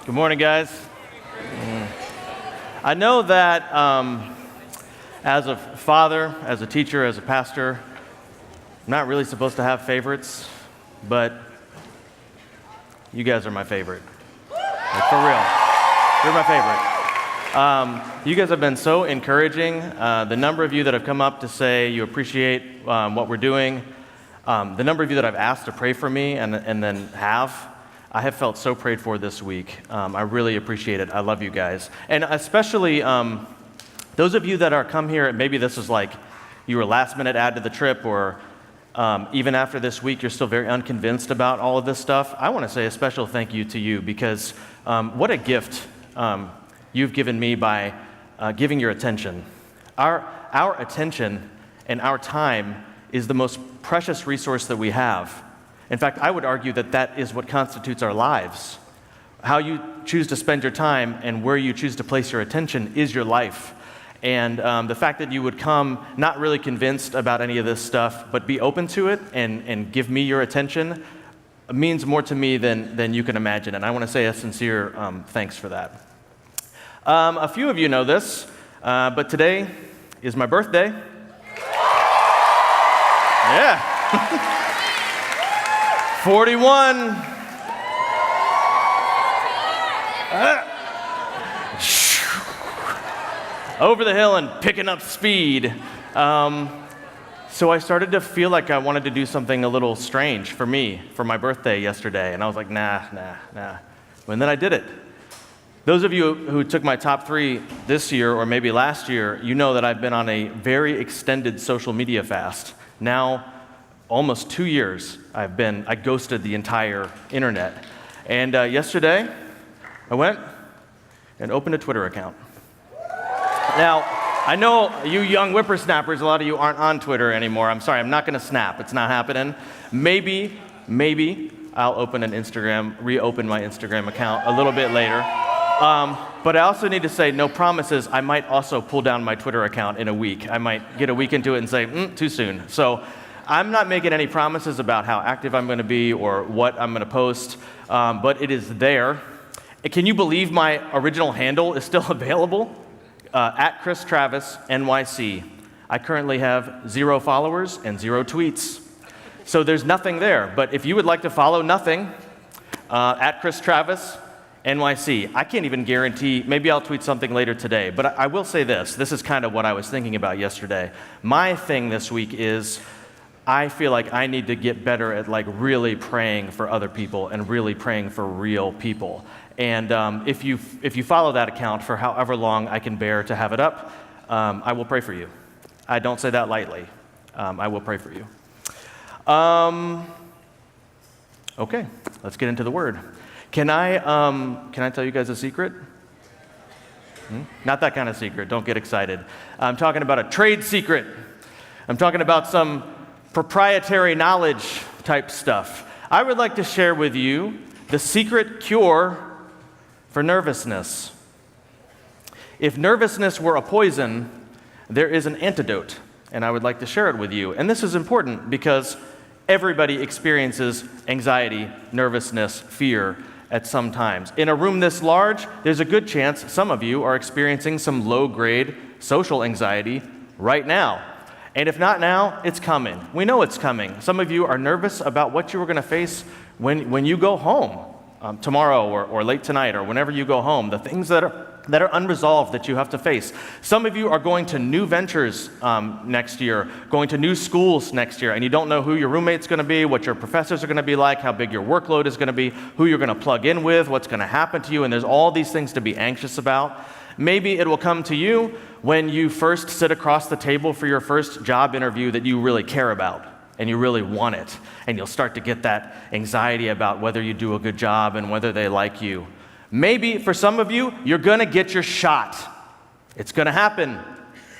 Good morning, guys. I know that as a father, as a teacher, as a pastor, I'm not really supposed to have favorites, but you guys are my favorite. Like, for real. You're my favorite. You guys have been so encouraging. The number of you that have come up to say you appreciate what we're doing, the number of you that I've asked to pray for me and then I have felt so prayed for this week. I really appreciate it. I love you guys. And especially those of you that are come here, maybe this is like you were last minute add to the trip, or even after this week, you're still very unconvinced about all of this stuff. I want to say a special thank you to you because what a gift you've given me by giving your attention. Our attention and our time is the most precious resource that we have. In fact, I would argue that that is what constitutes our lives. How you choose to spend your time and where you choose to place your attention is your life. And the fact that you would come not really convinced about any of this stuff, but be open to it and give me your attention means more to me than you can imagine. And I want to say a sincere thanks for that. A few of you know this, but today is my birthday. Yeah. 41. Over the hill and picking up speed. So I started to feel like I wanted to do something a little strange for me, for my birthday yesterday. And I was like, nah. And then I did it. Those of you who took my top 3 this year or maybe last year, you know that I've been on a very extended social media fast. Now, almost 2 years, I ghosted the entire internet. And yesterday, I went and opened a Twitter account. Now, I know you young whippersnappers, a lot of you aren't on Twitter anymore. I'm sorry, I'm not going to snap. It's not happening. Maybe I'll reopen my Instagram account a little bit later. But I also need to say, no promises. I might also pull down my Twitter account in a week. I might get a week into it and say, too soon. So I'm not making any promises about how active I'm going to be or what I'm going to post, but it is there. Can you believe my original handle is still available? At Chris Travis NYC. I currently have 0 followers and 0 tweets. So there's nothing there. But if you would like to follow nothing, at Chris Travis NYC. I can't even guarantee, maybe I'll tweet something later today, but I will say this. This is kind of what I was thinking about yesterday. My thing this week is I feel like I need to get better at like really praying for other people and really praying for real people. And if you follow that account for however long I can bear to have it up, I will pray for you. I don't say that lightly. I will pray for you. Okay, let's get into the Word. Can I tell you guys a secret? Not that kind of secret. Don't get excited. I'm talking about a trade secret. I'm talking about some proprietary knowledge type stuff. I would like to share with you the secret cure for nervousness. If nervousness were a poison, there is an antidote, and I would like to share it with you. And this is important because everybody experiences anxiety, nervousness, fear at some times. In a room this large, there's a good chance some of you are experiencing some low-grade social anxiety right now. And if not now, it's coming. We know it's coming. Some of you are nervous about what you are going to face when you go home tomorrow or late tonight or whenever you go home, the things that are unresolved that you have to face. Some of you are going to new ventures next year, going to new schools next year, and you don't know who your roommate's going to be, what your professors are going to be like, how big your workload is going to be, who you're going to plug in with, what's going to happen to you, and there's all these things to be anxious about. Maybe it will come to you when you first sit across the table for your first job interview that you really care about and you really want it, and you'll start to get that anxiety about whether you do a good job and whether they like you. Maybe for some of you, you're going to get your shot. It's going to happen.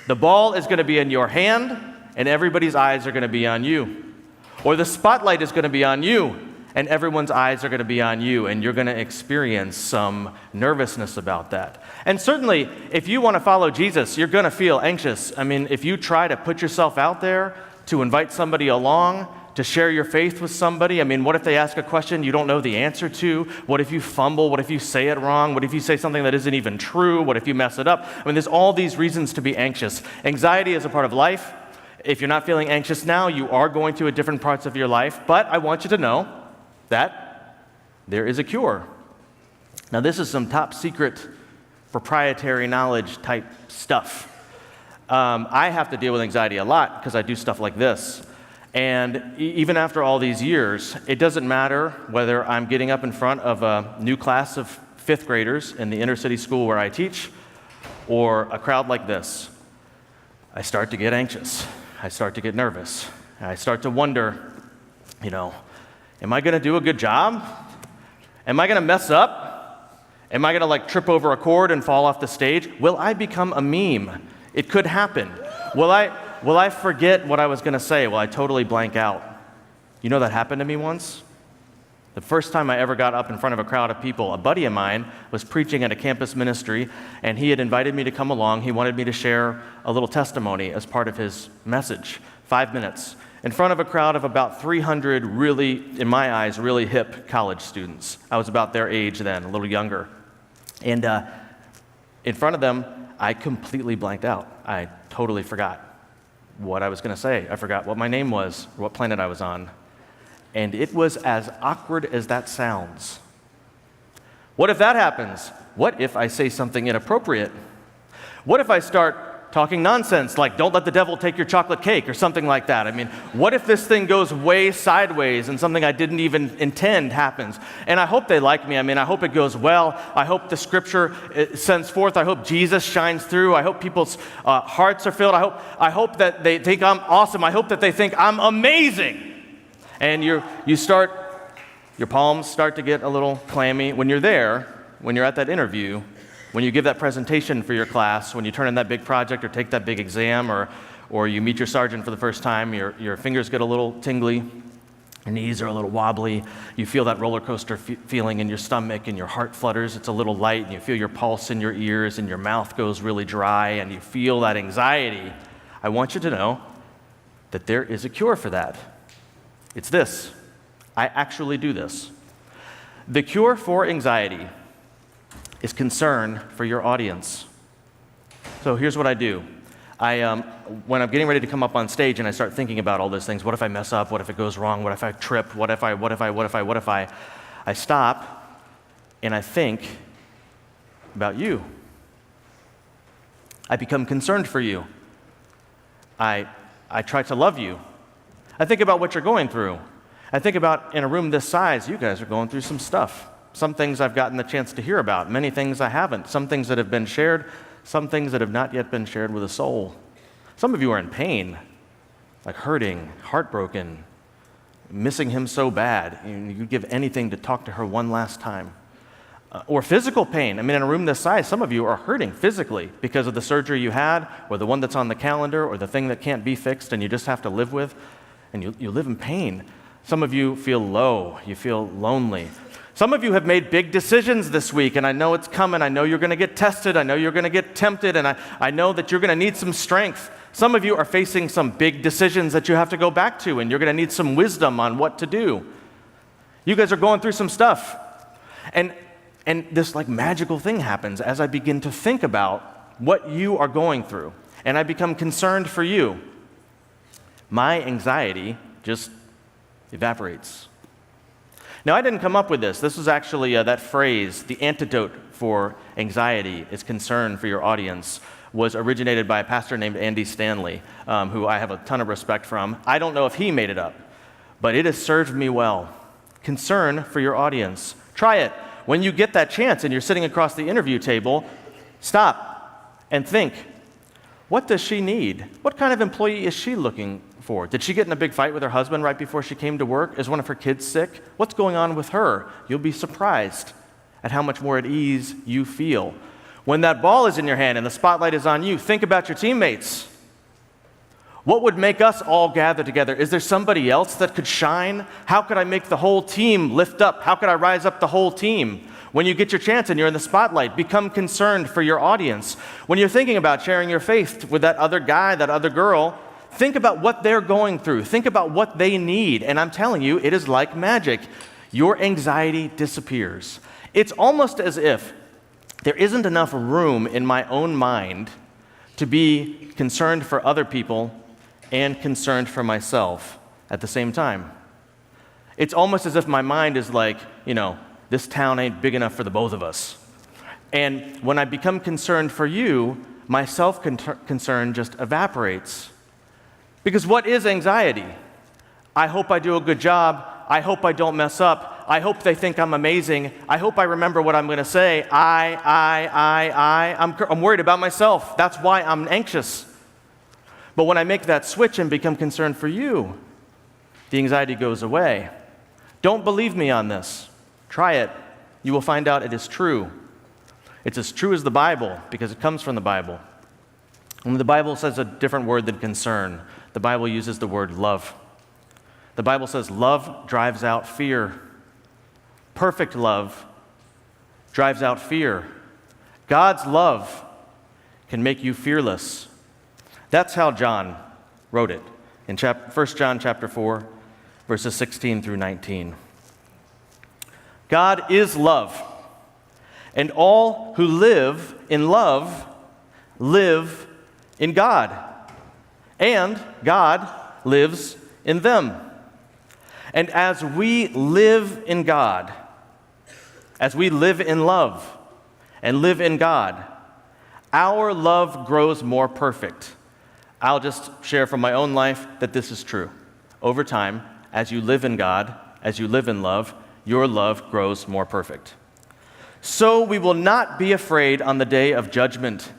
The ball is going to be in your hand, and everybody's eyes are going to be on you. Or the spotlight is going to be on you, and everyone's eyes are going to be on you, and you're going to experience some nervousness about that. And certainly, if you want to follow Jesus, you're going to feel anxious. I mean, if you try to put yourself out there to invite somebody along, to share your faith with somebody? I mean, what if they ask a question you don't know the answer to? What if you fumble? What if you say it wrong? What if you say something that isn't even true? What if you mess it up? I mean, there's all these reasons to be anxious. Anxiety is a part of life. If you're not feeling anxious now, you are going through different parts of your life, but I want you to know that there is a cure. Now, this is some top secret proprietary knowledge type stuff. I have to deal with anxiety a lot because I do stuff like this. And even after all these years, it doesn't matter whether I'm getting up in front of a new class of fifth graders in the inner city school where I teach or a crowd like this. I start to get anxious. I start to get nervous. I start to wonder, am I going to do a good job? Am I going to mess up? Am I going to trip over a cord and fall off the stage? Will I become a meme? It could happen. Will I forget what I was going to say? Will I totally blank out? You know that happened to me once? The first time I ever got up in front of a crowd of people, a buddy of mine was preaching at a campus ministry, and he had invited me to come along. He wanted me to share a little testimony as part of his message, 5 minutes, in front of a crowd of about 300 really, in my eyes, really hip college students. I was about their age then, a little younger. And in front of them, I completely blanked out. I totally forgot what I was going to say. I forgot what my name was, or what planet I was on. And it was as awkward as that sounds. What if that happens? What if I say something inappropriate? What if I start talking nonsense, like don't let the devil take your chocolate cake or something like that? I mean, what if this thing goes way sideways and something I didn't even intend happens? And I hope they like me. I mean, I hope it goes well. I hope the scripture sends forth. I hope Jesus shines through. I hope people's hearts are filled. I hope that they think I'm awesome. I hope that they think I'm amazing. And your palms start to get a little clammy when you're there, when you're at that interview, when you give that presentation for your class, when you turn in that big project or take that big exam, or you meet your sergeant for the first time, your fingers get a little tingly, your knees are a little wobbly, you feel that roller coaster feeling in your stomach, and your heart flutters, it's a little light, and you feel your pulse in your ears, and your mouth goes really dry, and you feel that anxiety. I want you to know that there is a cure for that. It's this. I actually do this. The cure for anxiety is concern for your audience. So here's what I do. When I'm getting ready to come up on stage and I start thinking about all those things, what if I mess up? What if it goes wrong? What if I trip? What if I stop and I think about you. I become concerned for you. I try to love you. I think about what you're going through. I think about, in a room this size, you guys are going through some stuff. Some things I've gotten the chance to hear about, many things I haven't. Some things that have been shared, some things that have not yet been shared with a soul. Some of you are in pain, like hurting, heartbroken, missing him so bad. You'd give anything to talk to her one last time. Or physical pain. I mean, in a room this size, some of you are hurting physically because of the surgery you had, or the one that's on the calendar, or the thing that can't be fixed and you just have to live with, and you live in pain. Some of you feel low, you feel lonely. Some of you have made big decisions this week, and I know it's coming. I know you're going to get tested. I know you're going to get tempted, and I know that you're going to need some strength. Some of you are facing some big decisions that you have to go back to, and you're going to need some wisdom on what to do. You guys are going through some stuff. And this magical thing happens as I begin to think about what you are going through, and I become concerned for you. My anxiety just evaporates. Now, I didn't come up with this. This was actually that phrase, the antidote for anxiety is concern for your audience, was originated by a pastor named Andy Stanley, who I have a ton of respect from. I don't know if he made it up, but it has served me well. Concern for your audience. Try it. When you get that chance and you're sitting across the interview table, stop and think, what does she need? What kind of employee is she looking for? Did she get in a big fight with her husband right before she came to work? Is one of her kids sick? What's going on with her? You'll be surprised at how much more at ease you feel. When that ball is in your hand and the spotlight is on you, think about your teammates. What would make us all gather together? Is there somebody else that could shine? How could I make the whole team lift up? How could I rise up the whole team? When you get your chance and you're in the spotlight, become concerned for your audience. When you're thinking about sharing your faith with that other guy, that other girl, Think about what they're going through. Think about what they need. And I'm telling you, it is like magic. Your anxiety disappears. It's almost as if there isn't enough room in my own mind to be concerned for other people and concerned for myself at the same time. It's almost as if my mind is like, this town ain't big enough for the both of us. And when I become concerned for you, my self-concern just evaporates. Because what is anxiety? I hope I do a good job. I hope I don't mess up. I hope they think I'm amazing. I hope I remember what I'm going to say. I'm worried about myself. That's why I'm anxious. But when I make that switch and become concerned for you, the anxiety goes away. Don't believe me on this. Try it. You will find out it is true. It's as true as the Bible because it comes from the Bible. When the Bible says a different word than concern, the Bible uses the word love. The Bible says love drives out fear. Perfect love drives out fear. God's love can make you fearless. That's how John wrote it in 1 John chapter 4, verses 16 through 19. God is love, and all who live in love live in God, and God lives in them. And as we live in God, as we live in love and live in God, our love grows more perfect. I'll just share from my own life that this is true. Over time, as you live in God, as you live in love, your love grows more perfect. So we will not be afraid on the day of judgment,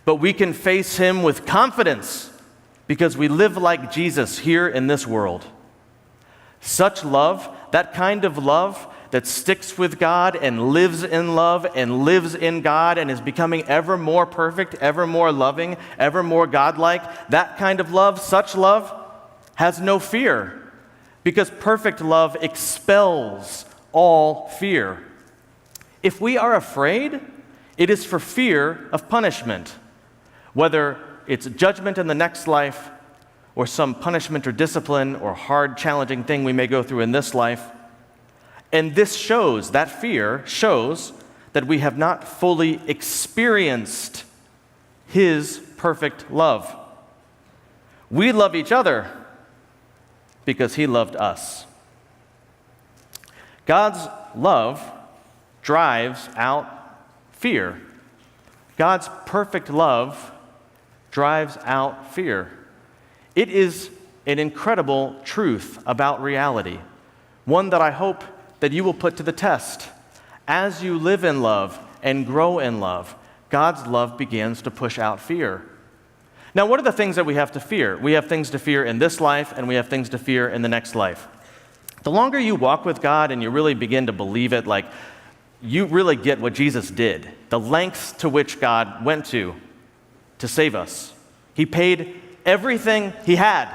but we can face him with confidence because we live like Jesus here in this world. Such love, that kind of love that sticks with God and lives in love and lives in God and is becoming ever more perfect, ever more loving, ever more godlike, that kind of love, such love, has no fear because perfect love expels all fear. If we are afraid, it is for fear of punishment, whether it's judgment in the next life or some punishment or discipline or hard, challenging thing we may go through in this life. And this shows, that fear shows that we have not fully experienced his perfect love. We love each other because he loved us. God's love drives out fear. God's perfect love drives out fear. It is an incredible truth about reality, one that I hope that you will put to the test. As you live in love and grow in love, God's love begins to push out fear. Now, what are the things that we have to fear? We have things to fear in this life, and we have things to fear in the next life. The longer you walk with God and you really begin to believe it, like you really get what Jesus did, the lengths to which God went to save us. He paid everything he had.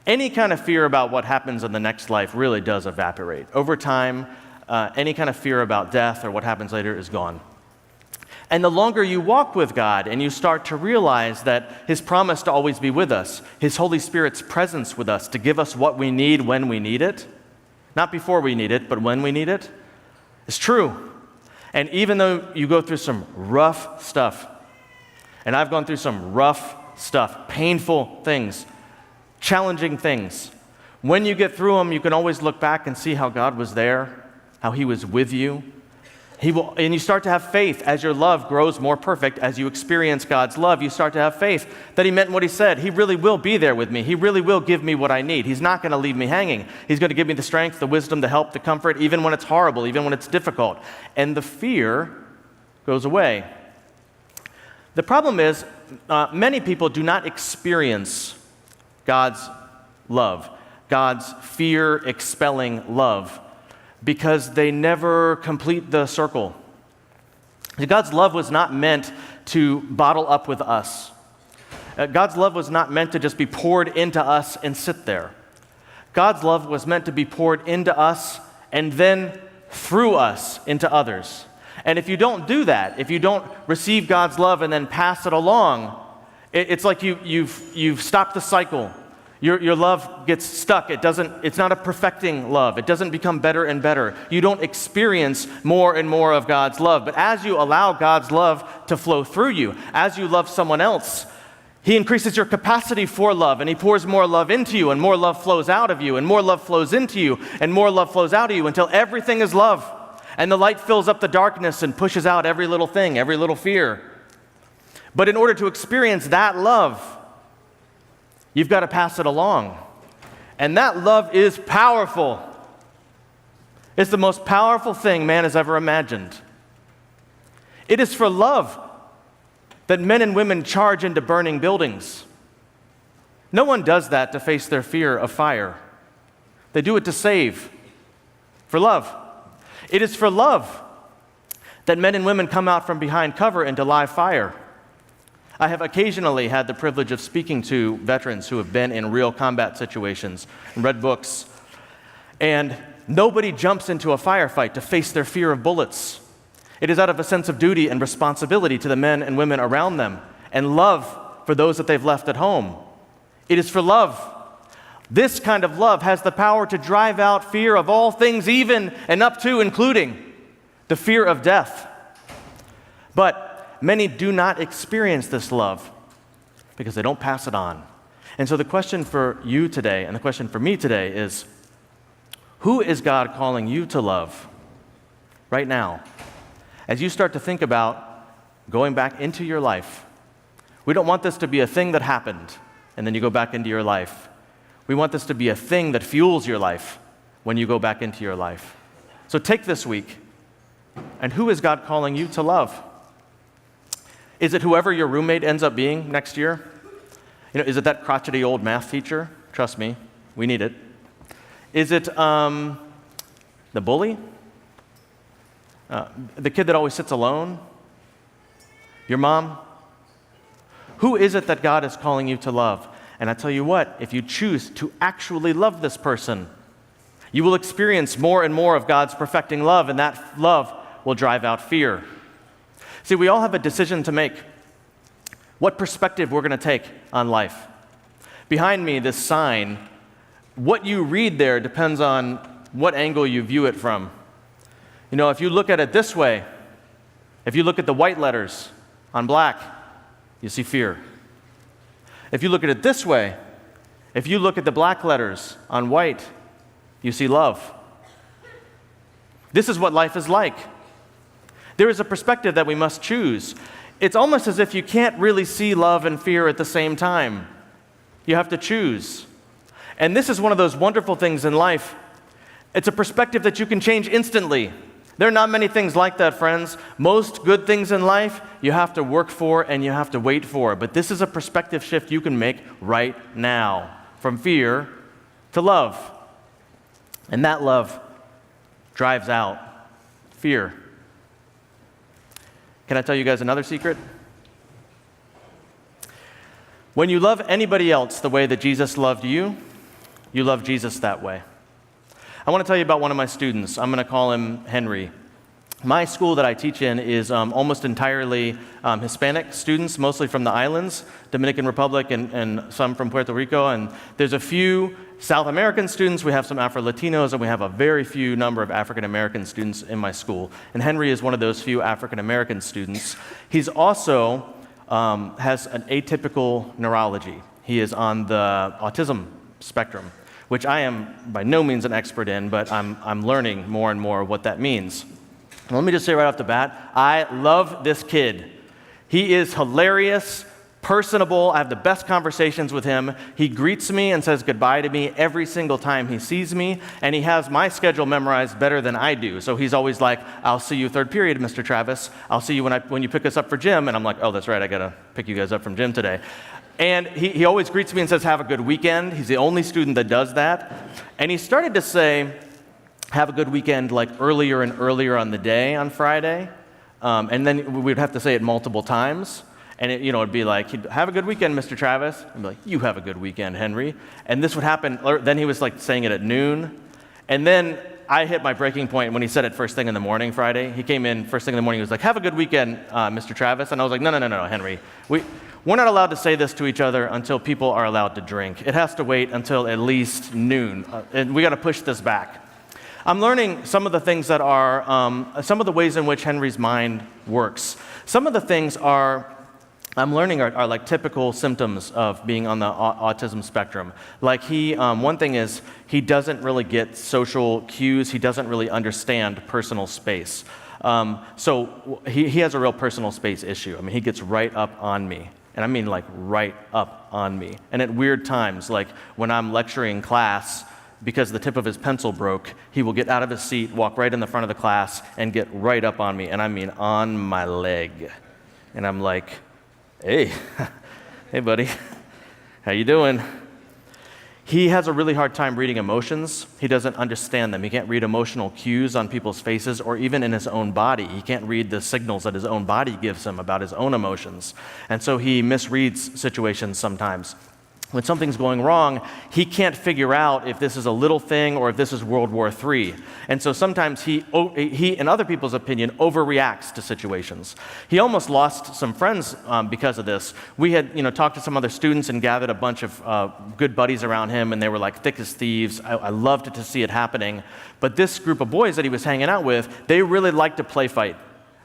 Any kind of fear about what happens in the next life really does evaporate. Over time, any kind of fear about death or what happens later is gone. And the longer you walk with God and you start to realize that his promise to always be with us, his Holy Spirit's presence with us to give us what we need when we need it, not before we need it, but when we need it, is true. And even though you go through some rough stuff, and I've gone through some rough stuff, painful things, challenging things, when you get through them, you can always look back and see how God was there, how he was with you. And you start to have faith as your love grows more perfect. As you experience God's love, you start to have faith that he meant what he said. He really will be there with me. He really will give me what I need. He's not going to leave me hanging. He's going to give me the strength, the wisdom, the help, the comfort, even when it's horrible, even when it's difficult. And the fear goes away. The problem is, many people do not experience God's love, God's fear-expelling love, because they never complete the circle. God's love was not meant to bottle up with us. God's love was not meant to just be poured into us and sit there. God's love was meant to be poured into us and then through us into others. And if you don't do that, if you don't receive God's love and then pass it along, It's like you've stopped the cycle. Your love gets stuck. It's not a perfecting love. It doesn't become better and better. You don't experience more and more of God's love. But as you allow God's love to flow through you, as you love someone else, He increases your capacity for love, and He pours more love into you, and more love flows out of you, and more love flows into you, and more love flows out of you until everything is love. And the light fills up the darkness and pushes out every little thing, every little fear. But in order to experience that love, you've got to pass it along. And that love is powerful. It's the most powerful thing man has ever imagined. It is for love that men and women charge into burning buildings. No one does that to face their fear of fire. They do it to save, for love. It is for love that men and women come out from behind cover into live fire. I have occasionally had the privilege of speaking to veterans who have been in real combat situations and read books. And nobody jumps into a firefight to face their fear of bullets. It is out of a sense of duty and responsibility to the men and women around them and love for those that they've left at home. It is for love. This kind of love has the power to drive out fear of all things, even and up to including the fear of death. But many do not experience this love because they don't pass it on. And so the question for you today, and the question for me today is, who is God calling you to love right now? As you start to think about going back into your life, we don't want this to be a thing that happened and then you go back into your life. We want this to be a thing that fuels your life when you go back into your life. So take this week, and who is God calling you to love? Is it whoever your roommate ends up being next year? Is it that crotchety old math teacher? Trust me, we need it. Is it the bully? The kid that always sits alone? Your mom? Who is it that God is calling you to love? And I tell you what, if you choose to actually love this person, you will experience more and more of God's perfecting love, and that love will drive out fear. See, we all have a decision to make. What perspective we're going to take on life. Behind me, this sign, what you read there depends on what angle you view it from. If you look at it this way, if you look at the white letters on black, you see fear. If you look at it this way, if you look at the black letters on white, you see love. This is what life is like. There is a perspective that we must choose. It's almost as if you can't really see love and fear at the same time. You have to choose. And this is one of those wonderful things in life. It's a perspective that you can change instantly. There are not many things like that, friends. Most good things in life you have to work for and you have to wait for. But this is a perspective shift you can make right now, from fear to love. And that love drives out fear. Can I tell you guys another secret? When you love anybody else the way that Jesus loved you, you love Jesus that way. I want to tell you about one of my students. I'm going to call him Henry. My school that I teach in is almost entirely Hispanic students, mostly from the islands, Dominican Republic and some from Puerto Rico. And there's a few South American students, we have some Afro-Latinos, and we have a very few number of African-American students in my school. And Henry is one of those few African-American students. He's also has an atypical neurology. He is on the autism spectrum, which I am by no means an expert in, but I'm learning more and more what that means. And let me just say right off the bat, I love this kid. He is hilarious, personable. I have the best conversations with him. He greets me and says goodbye to me every single time he sees me, and he has my schedule memorized better than I do. So he's always like, "I'll see you third period, Mr. Travis. I'll see you when you pick us up for gym." And I'm like, "Oh, that's right, I gotta pick you guys up from gym today." And he always greets me and says, "Have a good weekend." He's the only student that does that. And he started to say, "Have a good weekend," like earlier and earlier on the day on Friday. And then we'd have to say it multiple times. And it'd be like, "Have a good weekend, Mr. Travis." I'd be like, "You have a good weekend, Henry." And this would happen, or then he was like saying it at noon. And then I hit my breaking point when he said it first thing in the morning Friday. He came in first thing in the morning. He was like, "Have a good weekend, Mr. Travis." And I was like, No, Henry. We're not allowed to say this to each other until people are allowed to drink. It has to wait until at least noon. And we got to push this back. I'm learning some of the things that are, some of the ways in which Henry's mind works. Some of the things I'm learning are like typical symptoms of being on the autism spectrum. Like one thing is he doesn't really get social cues. He doesn't really understand personal space. So he has a real personal space issue. I mean, he gets right up on me. And I mean like right up on me. And at weird times, like when I'm lecturing class, because the tip of his pencil broke, he will get out of his seat, walk right in the front of the class, and get right up on me. And I mean on my leg. And I'm like, hey, hey buddy, how you doing? He has a really hard time reading emotions. He doesn't understand them. He can't read emotional cues on people's faces or even in his own body. He can't read the signals that his own body gives him about his own emotions. And so he misreads situations sometimes. When something's going wrong, he can't figure out if this is a little thing or if this is World War III. And so sometimes he, in other people's opinion, overreacts to situations. He almost lost some friends because of this. We had, talked to some other students and gathered a bunch of good buddies around him, and they were like thick as thieves. I loved to see it happening. But this group of boys that he was hanging out with, they really liked to play fight.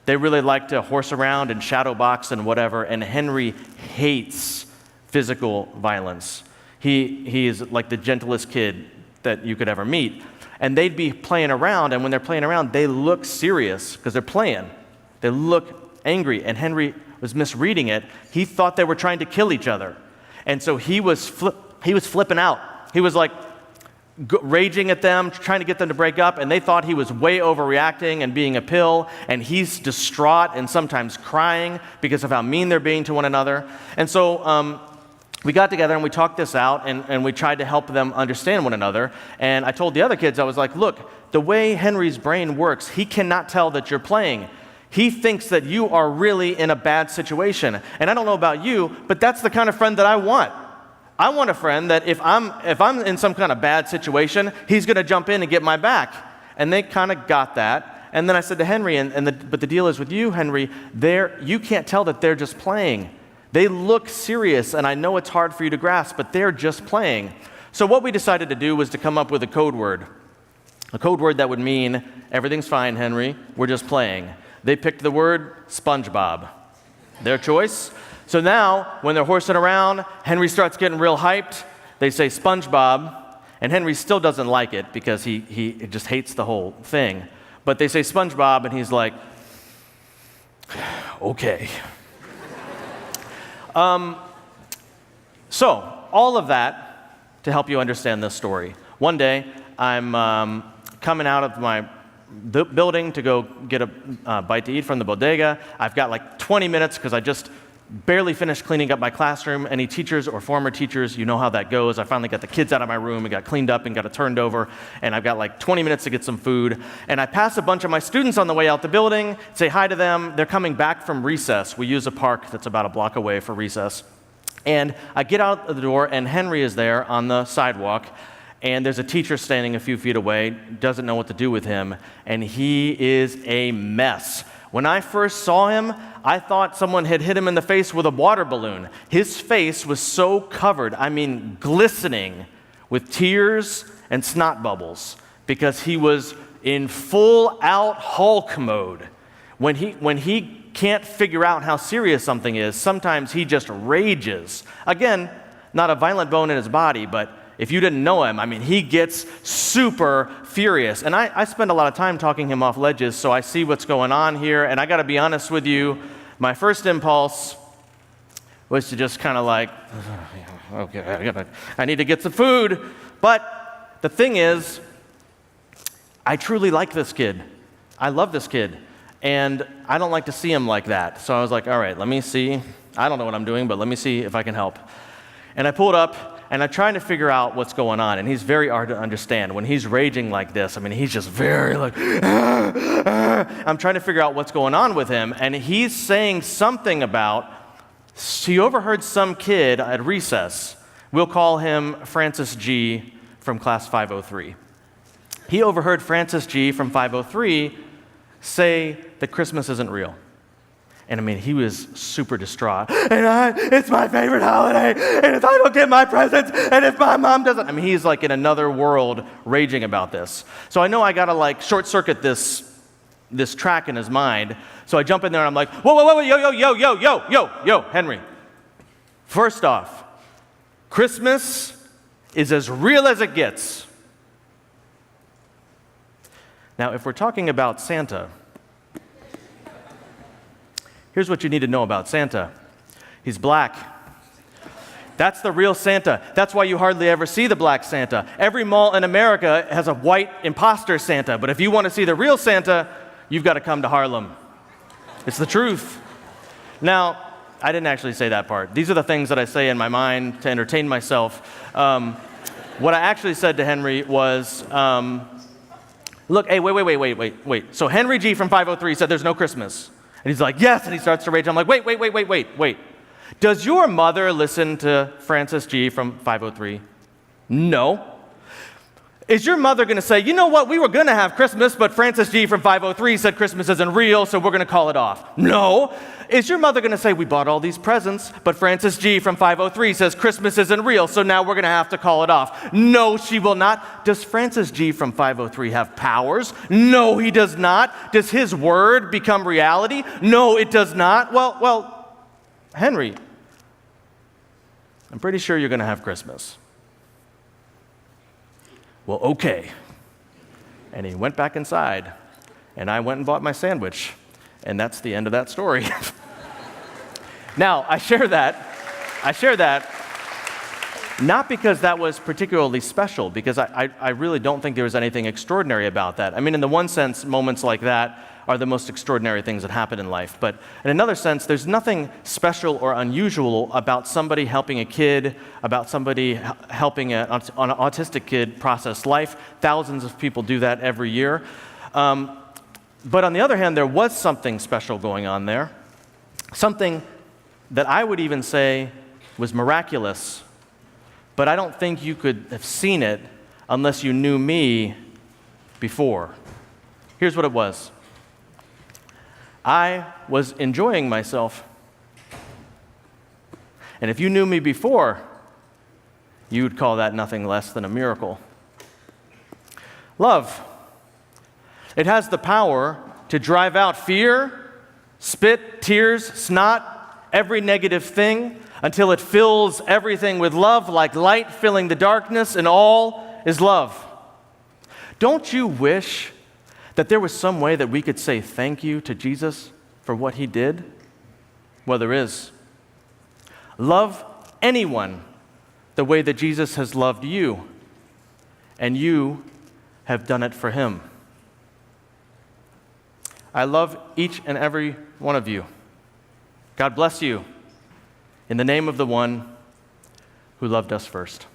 They really liked to horse around and shadow box and whatever, and Henry hates physical violence. He is like the gentlest kid that you could ever meet. And they'd be playing around, and when they're playing around, they look serious because they're playing. They look angry, and Henry was misreading it. He thought they were trying to kill each other. And so he was flipping out. He was like raging at them, trying to get them to break up, and they thought he was way overreacting and being a pill, and he's distraught and sometimes crying because of how mean they're being to one another. And so we got together and we talked this out, and we tried to help them understand one another. And I told the other kids, I was like, look, the way Henry's brain works, he cannot tell that you're playing. He thinks that you are really in a bad situation. And I don't know about you, but that's the kind of friend that I want. I want a friend that if I'm in some kind of bad situation, he's going to jump in and get my back. And they kind of got that. And then I said to Henry, but the deal is with you, Henry, you can't tell that they're just playing. They look serious, and I know it's hard for you to grasp, but they're just playing. So what we decided to do was to come up with a code word that would mean, everything's fine, Henry, we're just playing. They picked the word SpongeBob. Their choice. So now, when they're horsing around, Henry starts getting real hyped. They say SpongeBob, and Henry still doesn't like it because he just hates the whole thing. But they say SpongeBob, and he's like, okay. So, all of that to help you understand this story. One day, I'm coming out of my building to go get a bite to eat from the bodega. I've got like 20 minutes because I just barely finished cleaning up my classroom. Any teachers or former teachers, you know how that goes. I finally got the kids out of my room and got cleaned up and got it turned over, and I've got like 20 minutes to get some food. And I pass a bunch of my students on the way out the building, say hi to them. They're coming back from recess. We use a park that's about a block away for recess. And I get out of the door, and Henry is there on the sidewalk, and there's a teacher standing a few feet away, doesn't know what to do with him, and he is a mess. When I first saw him, I thought someone had hit him in the face with a water balloon. His face was so covered, I mean glistening, with tears and snot bubbles, because he was in full-out Hulk mode. When he can't figure out how serious something is, sometimes he just rages. Again, not a violent bone in his body, but if you didn't know him, I mean, he gets super furious. And I spend a lot of time talking him off ledges, so I see what's going on here. And I got to be honest with you, my first impulse was to just kind of like, okay, I need to get some food. But the thing is, I truly like this kid. I love this kid. And I don't like to see him like that. So I was like, all right, let me see. I don't know what I'm doing, but let me see if I can help. And I pulled up, and I'm trying to figure out what's going on, and he's very hard to understand. When he's raging like this, I mean, he's just very like, I'm trying to figure out what's going on with him, and he's saying something about, he overheard some kid at recess. We'll call him Francis G. from class 503. he overheard Francis G. from 503 say that Christmas isn't real. And I mean, he was super distraught. It's my favorite holiday, and if I don't get my presents, and if my mom doesn't, I mean, he's like in another world raging about this. So I know I gotta like short circuit this track in his mind. So I jump in there and I'm like, whoa, yo, Henry. First off, Christmas is as real as it gets. Now, if we're talking about Santa, here's what you need to know about Santa. He's black. That's the real Santa. That's why you hardly ever see the black Santa. Every mall in America has a white imposter Santa, but if you want to see the real Santa, you've got to come to Harlem. It's the truth. Now, I didn't actually say that part. These are the things that I say in my mind to entertain myself. What I actually said to Henry was, look, hey, wait. So Henry G. from 503 said there's no Christmas. And he's like, yes, and he starts to rage. I'm like, wait. Does your mother listen to Francis G. from 503? No. Is your mother going to say, you know what, we were going to have Christmas, but Francis G. from 503 said Christmas isn't real, so we're going to call it off? No. Is your mother going to say, we bought all these presents, but Francis G. from 503 says Christmas isn't real, so now we're going to have to call it off? No, she will not. Does Francis G. from 503 have powers? No, he does not. Does his word become reality? No, it does not. Well, Henry, I'm pretty sure you're going to have Christmas. Well, okay. And he went back inside, and I went and bought my sandwich, and that's the end of that story. Now, I share that not because that was particularly special, because I really don't think there was anything extraordinary about that. I mean, in the one sense, moments like that are the most extraordinary things that happen in life. But in another sense, there's nothing special or unusual about somebody helping a kid, about somebody helping an autistic kid process life. Thousands of people do that every year. But on the other hand, there was something special going on there, something that I would even say was miraculous, but I don't think you could have seen it unless you knew me before. Here's what it was. I was enjoying myself. And if you knew me before, you would call that nothing less than a miracle. Love. It has the power to drive out fear, spit, tears, snot, every negative thing, until it fills everything with love, like light filling the darkness, and all is love. Don't you wish that there was some way that we could say thank you to Jesus for what he did? Well, there is. Love anyone the way that Jesus has loved you, and you have done it for him. I love each and every one of you. God bless you in the name of the one who loved us first.